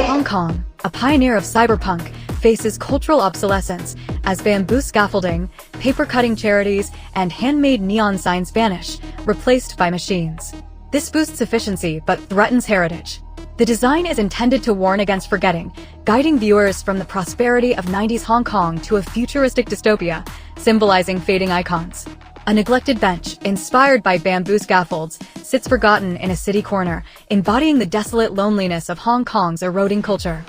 Hong Kong, a pioneer of cyberpunk, faces cultural obsolescence as bamboo scaffolding, paper-cutting charities, and handmade neon signs vanish, replaced by machines. This boosts efficiency but threatens heritage. The design is intended to warn against forgetting, guiding viewers from the prosperity of 90s Hong Kong to a futuristic dystopia, symbolizing fading icons. A neglected bench, inspired by bamboo scaffolds, sits forgotten in a city corner, embodying the desolate loneliness of Hong Kong's eroding culture.